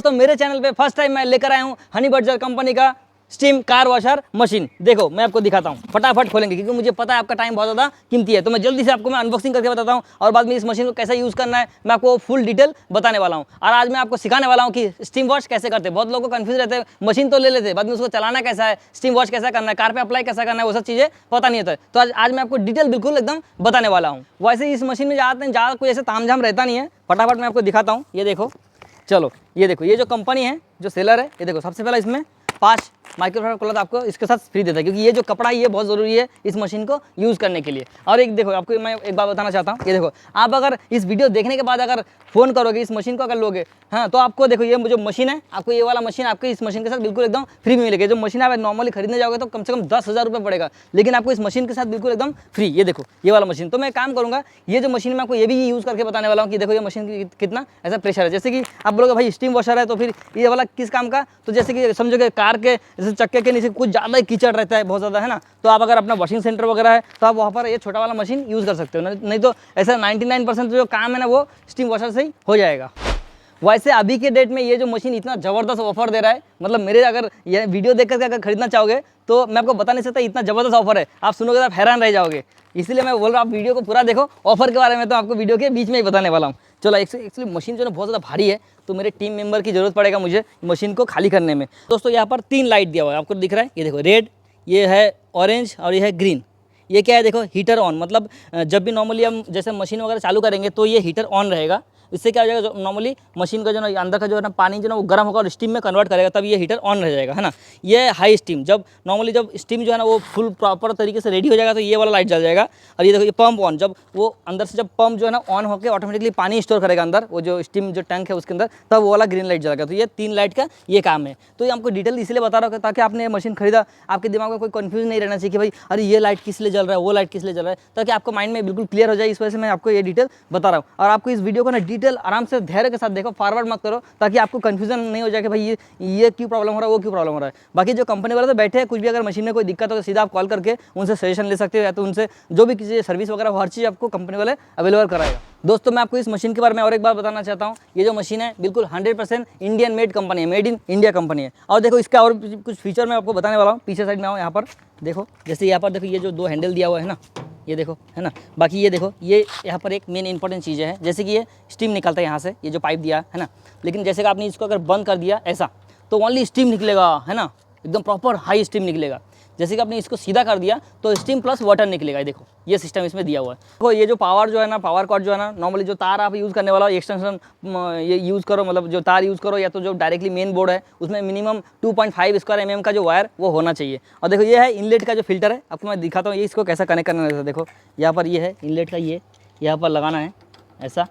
दोस्तों मेरे चैनल पे फर्स्ट टाइम मैं लेकर आया हूँ हनी बर्जर कंपनी का स्टीम कार वॉशर मशीन। देखो मैं आपको दिखाता हूँ, फटाफट खोलेंगे क्योंकि मुझे पता है आपका टाइम बहुत ज़्यादा कीमती है। तो मैं जल्दी से आपको मैं अनबॉक्सिंग करके बताता हूँ और बाद में इस मशीन को कैसे यूज़ करना है मैं आपको फुल डिटेल बताने वाला हूँ। और आज मैं आपको सिखाने वाला हूँ कि स्टीम वॉश कैसे करते हैं। बहुत लोगों को कन्फ्यूज रहते हैं, मशीन तो ले लेते हैं, बाद में उसको चलाना कैसा है, स्टीम वॉश कैसा करना है, कार पे अप्लाई कैसा करना है, वो सब चीज़ें पता नहीं होता है। तो आज मैं आपको डिटेल बिल्कुल एकदम बताने वाला हूँ। वैसे इस मशीन में ज़्यादा कोई ऐसे तामझाम रहता नहीं है। फटाफट मैं आपको दिखाता हूँ। ये देखो, चलो ये देखो, ये जो कंपनी है, जो सेलर है, ये देखो सबसे पहले इसमें 5 माइक्रोफाइबर क्लॉथ आपको इसके साथ फ्री देता है, क्योंकि ये जो कपड़ा है ये बहुत ज़रूरी है इस मशीन को यूज़ करने के लिए। और एक देखो, आपको मैं एक बात बताना चाहता हूँ, ये देखो, आप अगर इस वीडियो देखने के बाद अगर फ़ोन करोगे, इस मशीन को अगर लोगे, हाँ, तो आपको देखो ये जो मशीन है, आपको ये वाला मशीन आपको इस मशीन के साथ बिल्कुल एकदम फ्री में मिलेगा। जो मशीन आप नॉर्मली खरीदने जाओगे तो कम से कम 10,000 रुपये पड़ेगा, लेकिन आपको इस मशीन के साथ बिल्कुल एकदम फ्री। ये देखो ये वाला मशीन। तो मैं काम करूँगा, ये जो मशीन मैं आपको ये भी यूज़ करके बताने वाला हूँ कि देखो ये मशीन की कितना ऐसा प्रेशर है। जैसे कि आप बोलोगे भाई स्टीम वॉशर है तो फिर ये वाला किस काम का, तो जैसे कि समझोगे कार के जैसे चक्के के नीचे कुछ ज़्यादा ही कीचड़ रहता है, बहुत ज़्यादा, है ना। तो आप अगर अपना वॉशिंग सेंटर वगैरह है तो आप वहाँ पर ये छोटा वाला मशीन यूज़ कर सकते हो। नहीं तो ऐसा 99% जो काम है ना वो स्टीम वॉशर से ही हो जाएगा। वैसे अभी के डेट में ये जो मशीन इतना ज़बरदस्त ऑफर दे रहा है, मतलब मेरे अगर ये वीडियो देख कर अगर खरीदना चाहोगे तो मैं आपको बता नहीं सकता, इतना ज़बरदस्त ऑफर है, आप सुनोगे तो आप हैरान रह जाओगे। इसलिए मैं बोल रहा हूँ आप वीडियो को पूरा देखो। ऑफर के बारे में तो आपको वीडियो के बीच में ही बताने वाला हूँ। चलो, एक्चुअली मशीन जो है बहुत ज़्यादा भारी है, तो मेरे टीम मेंबर की ज़रूरत पड़ेगा मुझे मशीन को खाली करने में। दोस्तों यहाँ पर 3 लाइट दिया हुआ है, आपको दिख रहा है, ये देखो रेड, ये है ऑरेंज और ये है ग्रीन। ये क्या है, देखो हीटर ऑन, मतलब जब भी नॉर्मली हम जैसे मशीन वगैरह चालू करेंगे तो ये हीटर ऑन रहेगा। इससे क्या हो जाएगा, जो नॉर्मली मशीन का जो ना अंदर का जो है ना पानी जो ना वो गर्म होगा और स्टीम में कन्वर्ट करेगा, तब ये हीटर ऑन रह जाएगा, है ना। ये हाई स्टीम, जब नॉर्मली जब स्टीम जो है ना वो फुल प्रॉपर तरीके से रेडी हो जाएगा तो ये वाला लाइट जल जाएगा। और ये देखो ये पंप ऑन, जब वो अंदर से जब पंप जो है ना ऑन होकर ऑटोमेटिकली पानी स्टोर करेगा अंदर, वो जो स्टीम जो टैंक है उसके अंदर, तब वो वाला ग्रीन लाइट जलेगा। तो ये 3 लाइट का ये काम है। तो ये हमको डिटेल इसलिए बता रहा हूँ ताकि आपने मशीन खरीदा, आपके दिमाग में कोई कन्फ्यूज नहीं रहना चाहिए कि भाई अरे ये लाइट किस लिए जल रहा है, वो लाइट किस लिए जल रहा है, ताकि आपको माइंड में बिल्कुल क्लियर हो जाए। इस वजह से मैं आपको ये डिटेल बता रहा हूँ। और आपको इस वीडियो को ना डिटेल आराम से धैर्य के साथ देखो, फॉरवर्ड मत करो, ताकि आपको कंफ्यूजन नहीं हो जाए कि भाई ये क्यों प्रॉब्लम हो रहा है, वो क्यों प्रॉब्लम हो रहा है। बाकी जो कंपनी वाले तो बैठे हैं, कुछ भी अगर मशीन में कोई दिक्कत हो तो सीधा आप कॉल करके उनसे सजेशन ले सकते हो, या तो उनसे जो भी किसी सर्विस वगैरह हर चीज़ आपको कंपनी वाले अवेलेबल कराएगा। दोस्तों मैं आपको इस मशीन के बारे में और एक बार बताना चाहता हूँ, ये जो मशीन है बिल्कुल 100% इंडियन मेड कंपनी है, मेड इन इंडिया कंपनी है। और देखो इसका और कुछ फीचर मैं आपको बताने वाला हूँ। पीछे साइड में आओ, यहाँ पर देखो, जैसे यहाँ पर देखो ये जो 2 हैंडल दिया हुआ है ना, ये देखो, है ना। बाकी ये देखो, ये यहाँ पर एक मेन इंपॉर्टेंट चीज़ है, जैसे कि ये स्टीम निकलता है यहाँ से, ये जो पाइप दिया है ना। लेकिन जैसे कि आपने इसको अगर बंद कर दिया ऐसा, तो ओनली स्टीम निकलेगा, है ना, एकदम प्रॉपर हाई स्टीम निकलेगा। जैसे कि आपने इसको सीधा कर दिया तो स्टीम प्लस वाटर निकलेगा। ये देखो ये सिस्टम इसमें दिया हुआ है। देखो ये जो पावर जो है ना, पावर कॉर्ड जो है ना, नॉर्मली जो तार आप यूज़ करने वाला हो एक्सटेंशन ये यूज़ करो, मतलब जो तार यूज़ करो, या तो जो डायरेक्टली मेन बोर्ड है उसमें मिनिमम 2.5 स्क्वायर mm का जो वायर वो होना चाहिए। और देखो ये है इनलेट का जो फिल्टर है, आपको मैं दिखाता हूँ ये इसको कैसा कनेक्ट करना है। देखो यहाँ पर ये है इनलेट का, ये यहाँ पर लगाना है ऐसा,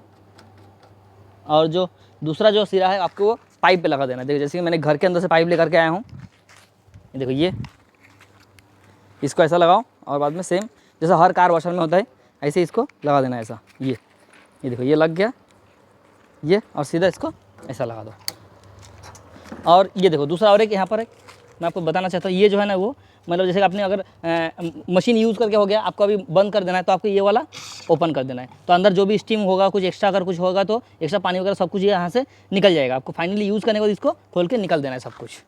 और जो दूसरा जो सिरा है आपको वो पाइप पे लगा देना है। देखो जैसे कि मैंने घर के अंदर से पाइप लेकर के आया हूँ, देखो ये इसको ऐसा लगाओ, और बाद में सेम जैसा हर कार वॉशर में होता है ऐसे इसको लगा देना है ऐसा। ये देखो ये लग गया, ये, और सीधा इसको ऐसा लगा दो। और ये देखो दूसरा और एक यहाँ पर है, मैं आपको बताना चाहता हूँ, ये जो है ना वो मतलब जैसे आपने अगर मशीन यूज़ करके हो गया, आपको अभी बंद कर देना है, तो आपको ये वाला ओपन कर देना है। तो अंदर जो भी स्टीम होगा, कुछ एक्स्ट्रा अगर कुछ होगा तो एक्स्ट्रा पानी वगैरह सब कुछ यहाँ से निकल जाएगा। आपको फाइनली यूज़ करने के बाद इसको खोल के निकल देना है सब कुछ।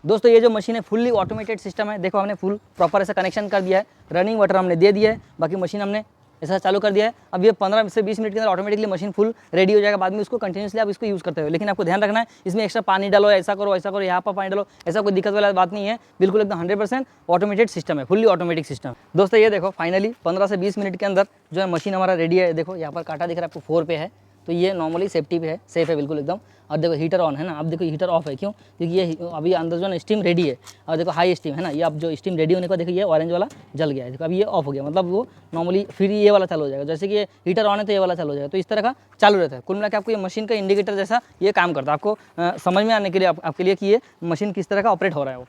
दोस्तों ये जो मशीन है फुल्ली ऑटोमेटेड सिस्टम है। देखो हमने फुल प्रॉपर ऐसा कनेक्शन कर दिया है, रनिंग वाटर हमने दे दिया है, बाकी मशीन हमने ऐसा चालू कर दिया है। अब ये 15 से 20 मिनट के अंदर ऑटोमेटिकली मशीन फुल रेडी हो जाएगा। बाद में उसको कंटिन्यूसली आप इसको यूज़ करते हो, लेकिन आपको ध्यान रखना है इसमें एक्स्ट्रा पानी डालो, ऐसा करो, यहाँ पर पानी डालो, ऐसा कोई दिक्कत वाला बात नहीं है। बिल्कुल एकदम 100% ऑटोमेटेड सिस्टम है, फुल्ली ऑटोमेटिक सिस्टम। दोस्तों ये देखो फाइनली 15 से 20 मिनट के अंदर जो है मशीन हमारा रेडी है। देखो यहाँ पर कांटा दिख रहा है आपको 4 पे है, तो ये नॉर्मली सेफ्टी पे है, सेफ है बिल्कुल एकदम। और देखो हीटर ऑन है ना, अब देखो हीटर ऑफ है, क्यों, क्योंकि ये अभी अंदर जो है ना स्टीम रेडी है। और देखो हाई स्टीम है ना, ये अब जो स्टीम रेडी होने का देखो ये ऑरेंज वाला जल गया है, देखो अभी ये ऑफ हो गया, मतलब वो नॉर्मली फिर ये वाला चालू हो जाएगा। जैसे कि ये हीटर ऑन है तो ये वाला चालू हो जाएगा, तो इस तरह का चालू रहता है। कुल मिला के आपको ये मशीन का इंडिकेटर जैसा ये काम करता है, आपको समझ में आने के लिए आपके लिए कि ये मशीन किस तरह का ऑपरेट हो रहा है वो।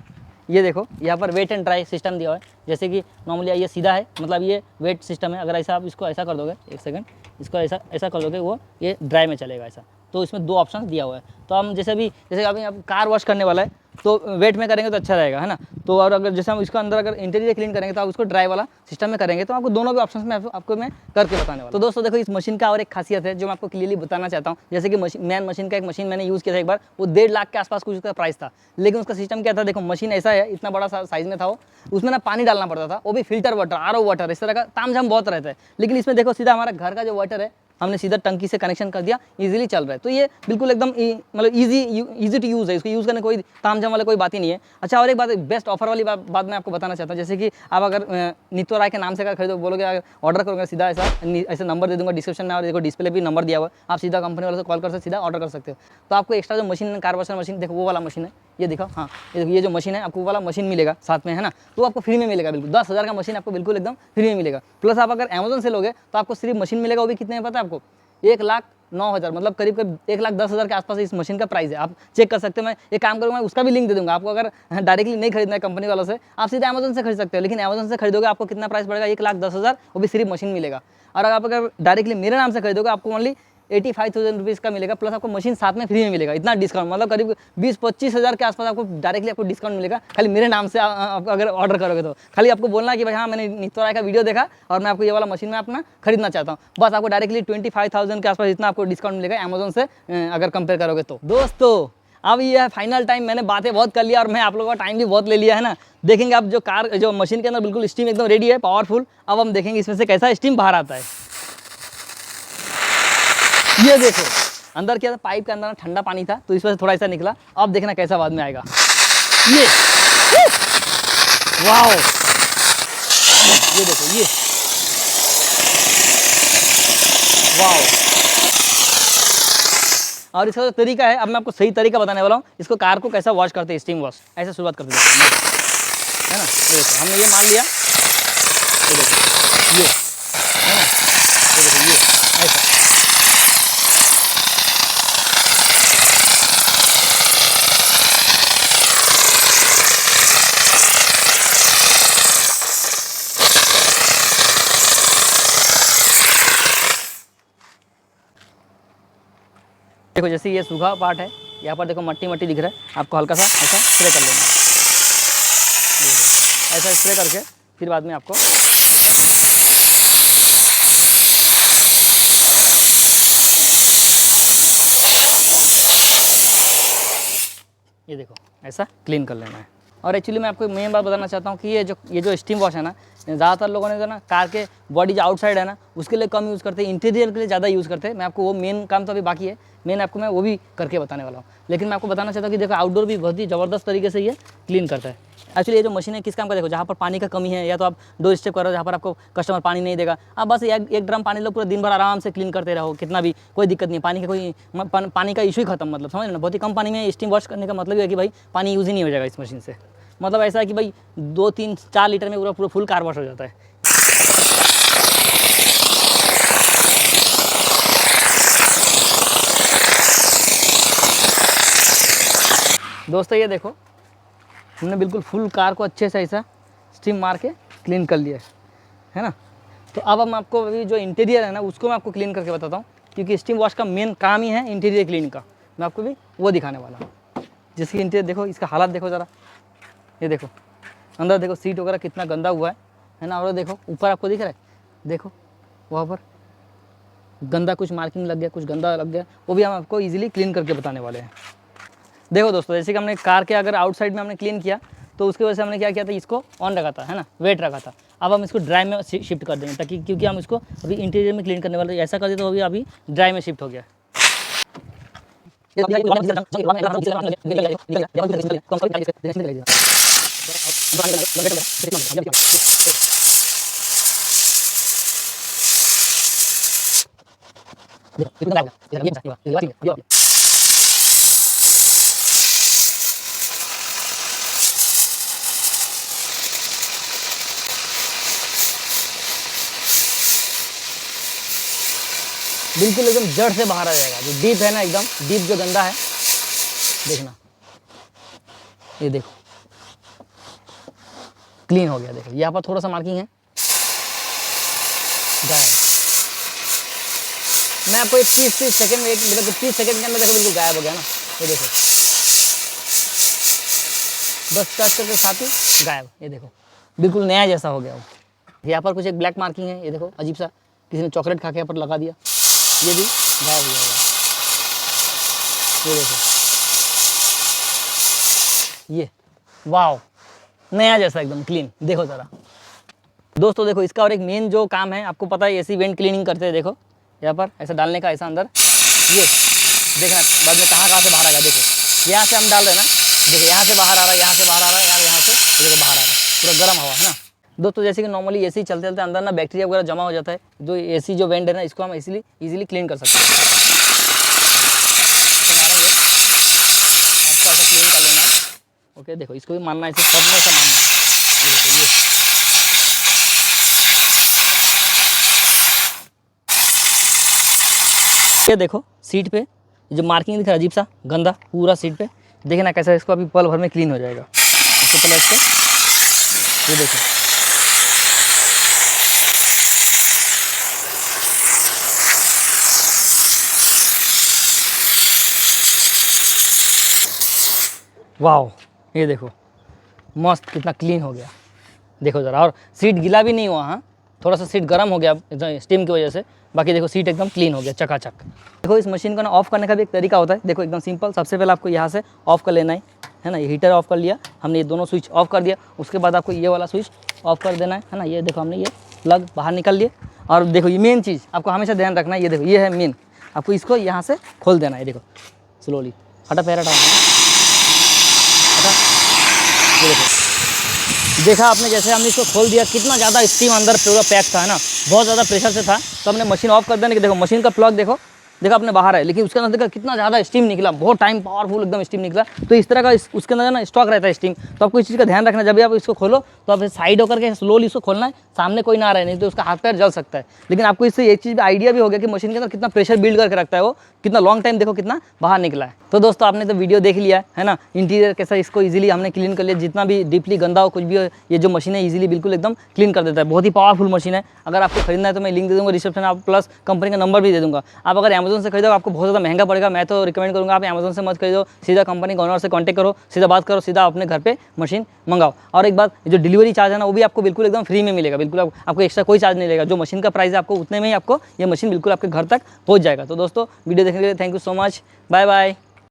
ये देखो यहाँ पर वेट एंड ड्राई सिस्टम दिया हुआ है, जैसे कि नॉर्मली ये सीधा है, मतलब ये वेट सिस्टम है। अगर ऐसा आप इसको ऐसा कर दोगे, एक सेकंड, इसको ऐसा कर दोगे, वो ये ड्राई में चलेगा ऐसा। तो इसमें 2 ऑप्शन दिया हुआ है। तो हम जैसे अभी आप कार वॉश करने वाला है, तो वेट में करेंगे तो अच्छा रहेगा, है ना। तो और अगर जैसे हम इसको अंदर अगर इंटीरियर क्लीन करेंगे तो आप उसको ड्राई वाला सिस्टम में करेंगे, तो आपको दोनों भी ऑप्शन में आपको मैं करके बताने वाला। तो दोस्तों देखो, इस मशीन का और एक खासियत है जो मैं आपको क्लियरली बताना चाहता हूँ। जैसे कि मशीन का एक मशीन मैंने यूज़ किया था एक बार, वो 1.5 लाख के आसपास कुछ उसका प्राइस था। लेकिन उसका सिस्टम क्या था, देखो मशीन ऐसा है, इतना बड़ा साइज में था वो, उसमें ना पानी डालना पड़ता था, वो भी फिल्टर वाटर, RO वाटर, इस तरह का तामझाम बहुत रहता है। लेकिन इसमें देखो सीधा हमारा घर का जो वाटर है, हमने सीधा टंकी से कनेक्शन कर दिया, इजीली चल रहा है। तो ये बिल्कुल एकदम मतलब इजी टू यूज़ है, इसको यूज़ करने कोई तामझाम वाला कोई बात ही नहीं है। अच्छा, और एक बात, बेस्ट ऑफर वाली बात मैं आपको बताना चाहता हूँ। जैसे कि आप अगर नित्य राय के नाम से अगर खरीदो, बोलोगे अगर ऑर्डर करोगे, सीधा ऐसा नंबर दे दूंगा डिस्क्रिप्शन में, और देखो डिस्प्ले भी नंबर दिया हुआ है, आप सीधा कंपनी वाले से कॉल कर सकते, सीधा ऑर्डर कर सकते हो। तो आपको एक्स्ट्रा जो मशीन, कार वॉशर मशीन, देखो वो वाला मशीन है, ये दिखाओ, हाँ ये जो मशीन है, आपको वो वाला मशीन मिलेगा साथ में, है ना। तो आपको फ्री में मिलेगा, बिल्कुल 10,000 का मशीन आपको बिल्कुल एकदम फ्री में मिलेगा। प्लस आप अगर अमेजन से लोगे तो आपको सिर्फ मशीन मिलेगा, वो भी कितने में पता है आपको, 1,09,000, मतलब करीब 1,10,000 के आसपास इस मशीन का प्राइस है। आप चेक कर सकते हो। मैं एक काम करूँगा, उसका भी लिंक दे दूंगा आपको। अगर डायरेक्टली नहीं खरीदना है कंपनी वालों से, आप सीधे अमेजन से खरीद सकते हो। लेकिन अमेजन से खरीदोगे आपको कितना प्राइस पड़ेगा, 1,10,000, वो भी सिर्फ मशीन मिलेगा। और आप अगर डायरेक्टली मेरे नाम से खरीदोगे, आपको ओनली 85,000 रुपीज़ का मिलेगा, प्लस आपको मशीन साथ में फ्री में मिलेगा। इतना डिस्काउंट, मतलब करीब 20-25 हज़ार के आसपास आपको डायरेक्टली आपको डिस्काउंट मिलेगा, खाली मेरे नाम से अगर ऑर्डर करोगे तो। खाली आपको बोलना है कि भाई हाँ, मैंने नित्य राय का वीडियो देखा और मैं आपको ये वाला मशीन में अपना खरीदना चाहता हूँ, बस आपको डायरेक्टली 25,000 के आसपास इतना आपको डिस्काउंट मिलेगा अमेजन से अगर कंपेयर करोगे तो। दोस्तों अब ये है फाइनल टाइम, मैंने बातें बहुत कर लिया और मैं आप लोगों का टाइम भी बहुत ले लिया, है ना। देखेंगे अब जो मशीन के अंदर बिल्कुल स्टीम एकदम रेडी है, पावरफुल। अब हम देखेंगे इसमें से कैसा स्टीम बाहर आता है। ये देखो, अंदर क्या था, पाइप के अंदर ठंडा पानी था, तो इस वजह से थोड़ा ऐसा निकला। अब देखना कैसा बाद में आएगा। ये वाओ, ये देखो, ये वाओ। और इसका जो तरीका है, अब मैं आपको सही तरीका बताने वाला हूँ। इसको कार को कैसा वॉश करते हैं, स्टीम वॉश, ऐसे शुरुआत करते हैं, है ना। ये देखो, हमने ये मान लिया, ये देखो, ये है ना, ये देखो, ये ऐसा। देखो जैसे ये सूखा पार्ट है, यहाँ पर देखो मट्टी मट्टी दिख रहा है, आपको हल्का सा ऐसा स्प्रे कर लेना है। ऐसा स्प्रे करके फिर बाद में आपको ये देखो ऐसा क्लीन कर लेना है। और एक्चुअली मैं आपको मेन बात बताना चाहता हूँ कि ये जो स्टीम वॉश है ना, ज़्यादातर लोगों ने जो ना कार के बॉडी जो आउटसाइड है ना, उसके लिए कम यूज़ करते हैं, इंटीरियर के लिए ज़्यादा यूज़ करते हैं। मैं आपको वो मेन काम तो अभी बाकी है, मेन आपको मैं वो भी करके बताने वाला हूँ। लेकिन मैं आपको बताना चाहता हूँ कि देखो आउटडोर भी बहुत ही ज़बरदस्त तरीके से ये क्लीन करता है। एक्चुअली ये जो मशीन है किस काम का, देखो जहाँ पर पानी का कमी है, या तो आप डोर स्टेप करो जहाँ पर आपको कस्टमर पानी नहीं देगा, आप बस एक ड्रम पानी लो, पूरा दिन भर आराम से क्लीन करते रहो, कितना भी कोई दिक्कत नहीं, पानी का इशू ही खत्म। मतलब समझ ना, बहुत ही कम पानी में स्टीम वॉश करने का मतलब है कि भाई पानी यूज़ ही नहीं हो जाएगा इस मशीन से। मतलब ऐसा है कि भाई 2-3-4 लीटर में पूरा फुल कार वॉश हो जाता है। दोस्तों ये देखो, हमने बिल्कुल फुल कार को अच्छे से ऐसा स्टीम मार के क्लीन कर लिया है ना। तो अब हम आपको अभी जो इंटीरियर है ना, उसको मैं आपको क्लीन करके बताता हूँ, क्योंकि स्टीम वॉश का मेन काम ही है इंटीरियर क्लीन का। मैं आपको भी वो दिखाने वाला हूँ। जैसे इंटीरियर देखो, इसका हालत देखो ज़रा, ये देखो अंदर देखो सीट वगैरह कितना गंदा हुआ है ना। और देखो ऊपर आपको दिख रहा है, देखो वहाँ पर गंदा कुछ मार्किंग लग गया, कुछ गंदा लग गया, वो भी हम आपको ईजिली क्लीन करके बताने वाले हैं। देखो दोस्तों, जैसे कि हमने कार के अगर आउटसाइड में हमने क्लीन किया, तो उसकी वजह से हमने क्या किया था, इसको ऑन रखा था, है ना, वेट रखा था। अब हम इसको ड्राई में शिफ्ट कर देंगे, ताकि क्योंकि हम इसको अभी इंटीरियर में क्लीन करने वाले, ऐसा कर देते तो अभी ड्राई में शिफ्ट हो गया। बिल्कुल एकदम जड़ से बाहर आ जाएगा। जो डीप है ना, एकदम डीप जो गंदा है, देखना, ये देखो क्लीन हो गया। देखो यहाँ पर थोड़ा सा मार्किंग है, गायब। मैं आपको 30 सेकंड में, मतलब 30 सेकंड के अंदर देखो बिल्कुल गायब हो गया ना, ये देखो। बस टच करके खाती गायब। ये देखो बिल्कुल नया जैसा हो गया वो। यहाँ पर कुछ एक ब्लैक मार्किंग है, ये देखो अजीब सा, किसी ने चॉकलेट खा के यहाँ पर लगा दिया, ये भी गायब हो जाएगा। ये देखो, ये वाओ, नया जैसा एकदम क्लीन। देखो ज़रा दोस्तों, देखो इसका और एक मेन जो काम है, आपको पता है एसी वेंट क्लीनिंग करते हैं, देखो यहाँ पर ऐसा डालने का, ऐसा अंदर, ये देखना बाद में कहाँ से बाहर आएगा। देखो यहाँ से हम डाल रहे हैं ना, देखो यहाँ से बाहर आ रहा है, यहाँ से बाहर आ रहा है, यहाँ से देखो बाहर आ रहा है, पूरा गर्म हवा है ना दोस्तों। जैसे कि नॉर्मली एसी चलते चलते अंदर ना बैक्टीरिया वगैरह जमा हो जाता है, जो एसी जो वेंट है ना, इसको हम इजीली क्लीन कर सकते हैं। मारेंगे आपको ऐसा क्लीन कर लेना है। ओके देखो, इसको भी मारना है, इसे सब में ऐसा मारना है। ये देखो सीट पे जो मार्किंग दिख रहा है अजीब सा गंदा पूरा सीट पे, देखना कैसा इसको अभी पल भर में क्लीन हो जाएगा। इससे पहले इसको ये देखो, वाओ ये देखो मस्त कितना क्लीन हो गया, देखो ज़रा। और सीट गीला भी नहीं हुआ, हाँ थोड़ा सा सीट गर्म हो गया स्टीम की वजह से, बाकी देखो सीट एकदम क्लीन हो गया चकाचक। देखो इस मशीन को ना ऑफ़ करने का भी एक तरीका होता है, देखो एकदम सिंपल। सबसे पहले आपको यहाँ से ऑफ़ कर लेना है ना, ये हीटर ऑफ़ कर लिया हमने, ये दोनों स्विच ऑफ़ कर दिया। उसके बाद आपको ये वाला स्विच ऑफ़ कर देना है ना, ये देखो हमने ये प्लग बाहर निकाल लिए। और देखो ये मेन चीज़ आपको हमेशा ध्यान रखना है, ये देखो ये है मेन, आपको इसको यहाँ से खोल देना है। देखो स्लोली हटा, पैर हटा, ये देखो देखा आपने, जैसे हमने इसको खोल दिया कितना ज़्यादा स्टीम अंदर पूरा पैक था, है ना, बहुत ज़्यादा प्रेशर से था। तो हमने मशीन ऑफ कर देने के, देखो मशीन का प्लग देखो अपने बाहर है, लेकिन उसके अंदर देखा कितना ज़्यादा स्टीम निकला, बहुत टाइम पावरफुल एकदम स्टीम निकला। तो इस तरह का उसके अंदर ना स्टॉक रहता है स्टीम। तो आपको इस चीज़ का ध्यान रखना, जब भी आप इसको खोलो तो आप साइड होकर के स्लोली इसको खोलना है, सामने कोई ना रहे, नहीं तो उसका हाथ पैर जल सकता है। लेकिन आपको इससे एक चीज़ आइडिया भी हो गया कि मशीन के अंदर कितना प्रेशर बिल्ड करके रखता है वो, कितना लॉन्ग टाइम देखो कितना बाहर निकला है। तो दोस्तों आपने तो वीडियो देख लिया है ना, इंटीरियर कैसा इसको इजीली हमने क्लीन कर लिया, जितना भी डीपली गंदा हो कुछ भी हो, ये जो मशीन है इजीली बिल्कुल एकदम क्लीन कर देता है। बहुत ही पावरफुल मशीन है। अगर आपको खरीदना है तो मैं लिंक दे दूँगा डिस्क्रिप्शन, आप प्लस कंपनी का नंबर भी दे दूँगा। आप अगर अमेजन से खरीदोगे आपको बहुत ज़्यादा महंगा पड़ेगा, मैं तो रिकमेंड करूँगा आप अमेजन से मत खरीदो, सीधा कंपनी के ओनर से कॉन्टैक्ट करो, सीधा बात करो, सीधा अपने घर पे मशीन मंगाओ। और एक बात, जो डिलीवरी चार्ज है ना वो भी आपको बिल्कुल एकदम फ्री में मिलेगा, बिल्कुल आपको एक्स्ट्रा कोई चार्ज नहीं लगेगा। जो मशीन का प्राइस है आपको उतने में ही आपको ये मशीन बिल्कुल आपके घर तक पहुँच जाएगा। तो दोस्तों वीडियो देखने के लिए thank you so much, bye bye.